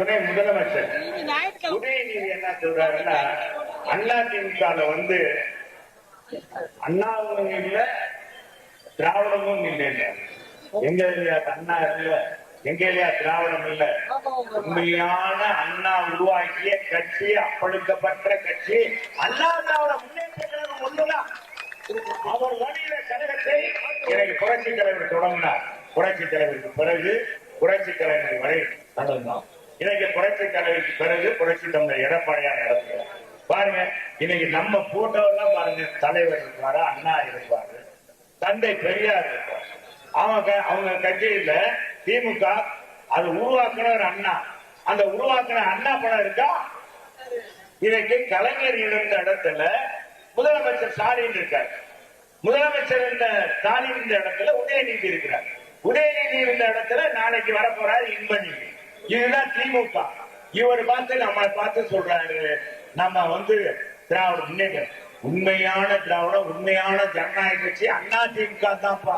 துணை முதலமைச்சர் உதயநிதி என்ன சொல்றாருன்னா, அதிமுக வந்து அண்ணாவும் இல்ல திராவிடமும் இல்லை, எங்க அண்ணா இல்ல, எங்க இல்லையா திராவிடம் இல்ல, உண்மையான அண்ணா உருவாக்கிய கட்சி, அப்பழுக்கப்பட்ட கட்சி அண்ணா திராவிட முன்னேற்ற கழகம் ஒன்றுதான். அவர் வழியில கழகத்தை எனக்கு புரட்சி தலைவர் தொடங்கினார். புரட்சி தலைவருக்கு பிறகு புரட்சி தலைவர் வரை நடந்தோம். இன்னைக்கு புரட்சி தலைவருக்கு பிறகு புரட்சி தமிழர் எடப்பாடியார் நடத்துகிறார். பாருங்க, இன்னைக்கு நம்ம போட்டோ எல்லாம் பாருங்க, தலைவர் இருப்பாரு, அண்ணா இருப்பாரு, தந்தை பெரியார் இருப்பார். அவங்க கட்சியில திமுக அது உருவாக்குன ஒரு அண்ணா, அந்த உருவாக்குன அண்ணா படம் இருக்கா? இன்னைக்கு கலைஞர் இருந்த இடத்துல முதலமைச்சர் ஸ்டாலின் இருக்கார். முதலமைச்சர் இருந்த ஸ்டாலின் இருந்த இடத்துல உதயநிதி இருக்கிறார். உதயநிதி இருந்த இடத்துல நாளைக்கு வரப்போறாரு இன்பநிதி. இதுதான் திமுக. இவர் பார்த்து நம்ம பார்த்து சொல்றாரு, நம்ம வந்து திராவிட முன்னேற்றம், உண்மையான திராவிடம், உண்மையான ஜனநாயக கட்சி அண்ணா திமுக தான்ப்பா.